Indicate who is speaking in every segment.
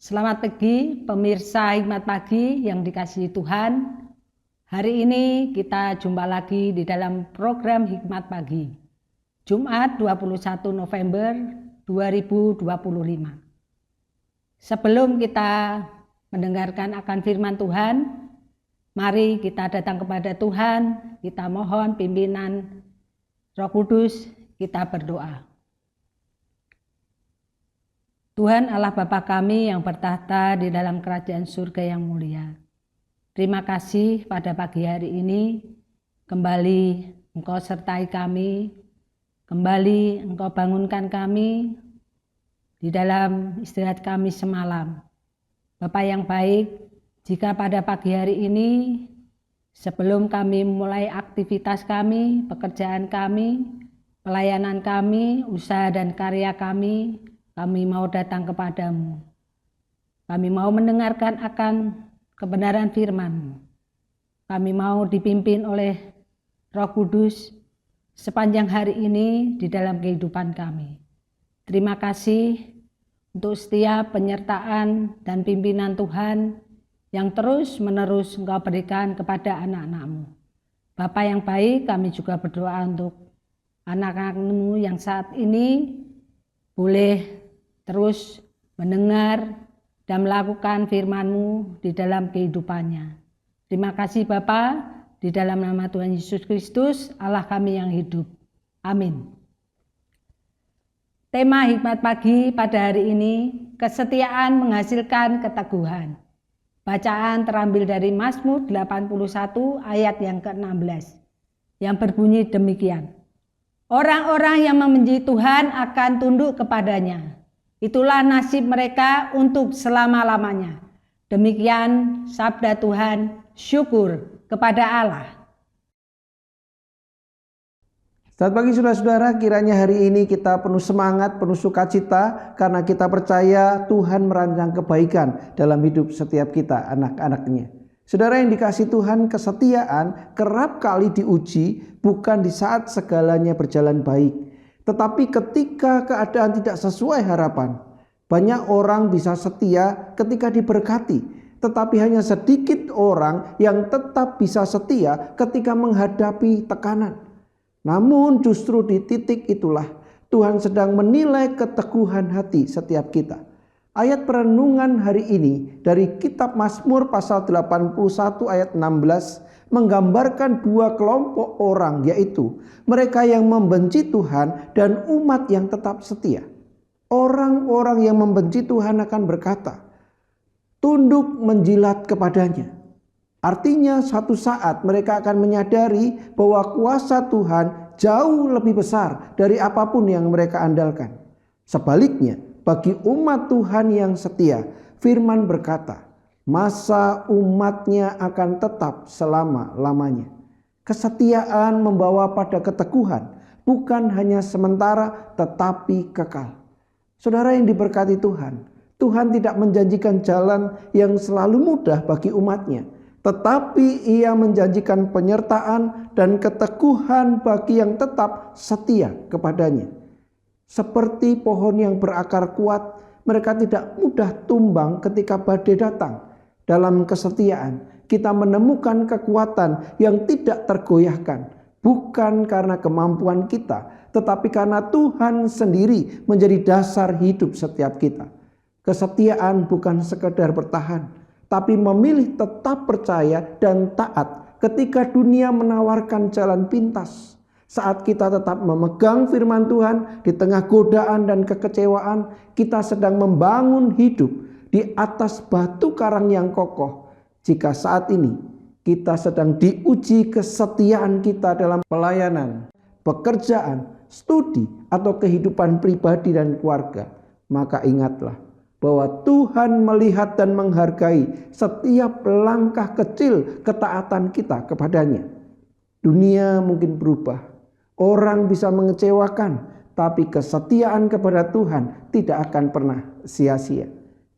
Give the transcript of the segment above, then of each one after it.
Speaker 1: Selamat pagi pemirsa Hikmat Pagi yang dikasihi Tuhan. Hari ini kita jumpa lagi di dalam program Hikmat Pagi. Jumat 21 November 2025. Sebelum kita mendengarkan akan firman Tuhan, mari kita datang kepada Tuhan, kita mohon pimpinan Roh Kudus, kita berdoa. Tuhan Allah Bapa kami yang bertahta di dalam kerajaan surga yang mulia. Terima kasih pada pagi hari ini, kembali Engkau sertai kami, kembali Engkau bangunkan kami di dalam istirahat kami semalam. Bapa yang baik, jika pada pagi hari ini, sebelum kami mulai aktivitas kami, pekerjaan kami, pelayanan kami, usaha dan karya kami mau datang kepadamu. Kami mau mendengarkan akan kebenaran firman-Mu. Kami mau dipimpin oleh Roh Kudus sepanjang hari ini di dalam kehidupan kami. Terima kasih untuk setiap penyertaan dan pimpinan Tuhan yang terus-menerus Engkau berikan kepada anak-anak-Mu. Bapa yang baik, kami juga berdoa untuk anak-anak-Mu yang saat ini boleh terus mendengar dan melakukan firman-Mu di dalam kehidupannya. Terima kasih Bapa, di dalam nama Tuhan Yesus Kristus, Allah kami yang hidup. Amin. Tema Hikmat Pagi pada hari ini, kesetiaan menghasilkan keteguhan. Bacaan terambil dari Mazmur 81 ayat yang ke-16, yang berbunyi demikian. Orang-orang yang membenci Tuhan akan tunduk kepadanya. Itulah nasib mereka untuk selama-lamanya. Demikian sabda Tuhan, syukur kepada Allah.
Speaker 2: Selamat pagi saudara-saudara, kiranya hari ini kita penuh semangat, penuh sukacita karena kita percaya Tuhan merancang kebaikan dalam hidup setiap kita, anak-anaknya. Saudara yang dikasihi Tuhan, kesetiaan kerap kali diuji bukan di saat segalanya berjalan baik, tetapi ketika keadaan tidak sesuai harapan. Banyak orang bisa setia ketika diberkati, tetapi hanya sedikit orang yang tetap bisa setia ketika menghadapi tekanan. Namun justru di titik itulah Tuhan sedang menilai keteguhan hati setiap kita. Ayat perenungan hari ini dari kitab Mazmur pasal 81 ayat 16 menggambarkan dua kelompok orang, yaitu mereka yang membenci Tuhan dan umat yang tetap setia. Orang-orang yang membenci Tuhan akan berkata, tunduk menjilat kepadanya. Artinya suatu saat mereka akan menyadari bahwa kuasa Tuhan jauh lebih besar dari apapun yang mereka andalkan. Sebaliknya, bagi umat Tuhan yang setia, firman berkata, masa umatnya akan tetap selama-lamanya. Kesetiaan membawa pada keteguhan, bukan hanya sementara tetapi kekal. Saudara yang diberkati Tuhan, Tuhan tidak menjanjikan jalan yang selalu mudah bagi umatnya, tetapi Ia menjanjikan penyertaan dan keteguhan bagi yang tetap setia kepadanya. Seperti pohon yang berakar kuat, mereka tidak mudah tumbang ketika badai datang. Dalam kesetiaan, kita menemukan kekuatan yang tidak tergoyahkan. Bukan karena kemampuan kita, tetapi karena Tuhan sendiri menjadi dasar hidup setiap kita. Kesetiaan bukan sekedar bertahan, tapi memilih tetap percaya dan taat ketika dunia menawarkan jalan pintas. Saat kita tetap memegang firman Tuhan di tengah godaan dan kekecewaan, kita sedang membangun hidup di atas batu karang yang kokoh. Jika saat ini kita sedang diuji kesetiaan kita dalam pelayanan, pekerjaan, studi, atau kehidupan pribadi dan keluarga, maka ingatlah bahwa Tuhan melihat dan menghargai setiap langkah kecil ketaatan kita kepadanya. Dunia mungkin berubah, orang bisa mengecewakan, tapi kesetiaan kepada Tuhan tidak akan pernah sia-sia.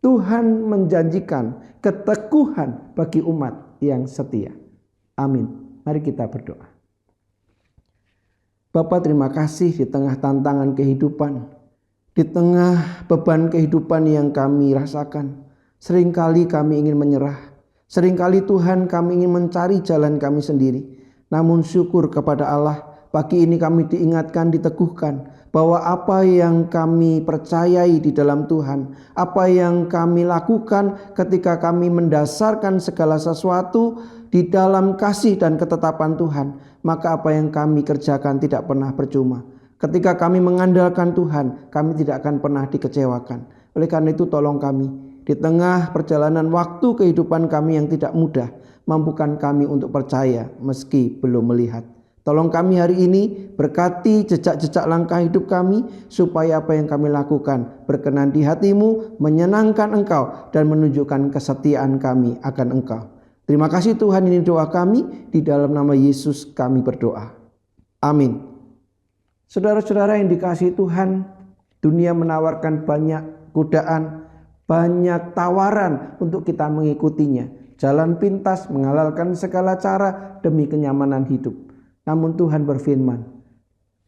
Speaker 2: Tuhan menjanjikan keteguhan bagi umat yang setia. Amin. Mari kita berdoa. Bapa, terima kasih di tengah tantangan kehidupan, di tengah beban kehidupan yang kami rasakan, Seringkali kami ingin menyerah. Seringkali Tuhan kami ingin mencari jalan kami sendiri. Namun syukur kepada Allah, pagi ini kami diingatkan, diteguhkan bahwa apa yang kami percayai di dalam Tuhan, apa yang kami lakukan ketika kami mendasarkan segala sesuatu di dalam kasih dan ketetapan Tuhan, maka apa yang kami kerjakan tidak pernah percuma. Ketika kami mengandalkan Tuhan, kami tidak akan pernah dikecewakan. Oleh karena itu tolong kami, di tengah perjalanan waktu kehidupan kami yang tidak mudah, mampukan kami untuk percaya meski belum melihat. Tolong kami hari ini, berkati jejak-jejak langkah hidup kami, supaya apa yang kami lakukan berkenan di hati-Mu, menyenangkan Engkau, dan menunjukkan kesetiaan kami akan Engkau. Terima kasih Tuhan, ini doa kami, di dalam nama Yesus kami berdoa. Amin. Saudara-saudara yang dikasihi Tuhan, dunia menawarkan banyak godaan, banyak tawaran untuk kita mengikutinya. Jalan pintas menghalalkan segala cara demi kenyamanan hidup. Namun Tuhan berfirman,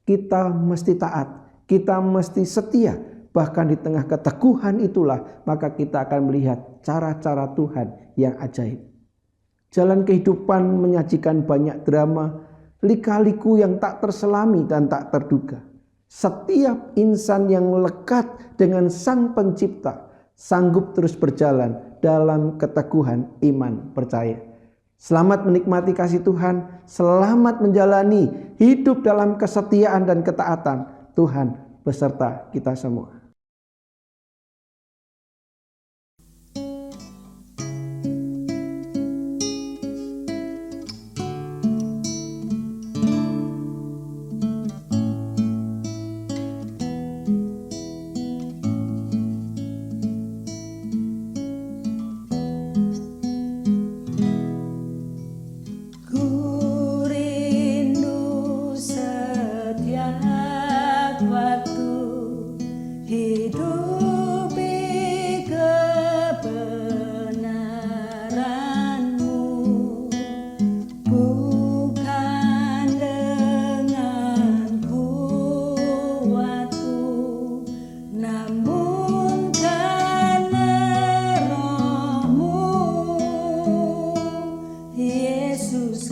Speaker 2: kita mesti taat, kita mesti setia. Bahkan di tengah keteguhan itulah maka kita akan melihat cara-cara Tuhan yang ajaib. Jalan kehidupan menyajikan banyak drama, lika-liku yang tak terselami dan tak terduga. Setiap insan yang lekat dengan Sang Pencipta sanggup terus berjalan dalam keteguhan iman percaya. Selamat menikmati kasih Tuhan, selamat menjalani hidup dalam kesetiaan dan ketaatan. Tuhan beserta kita semua.
Speaker 3: Yesus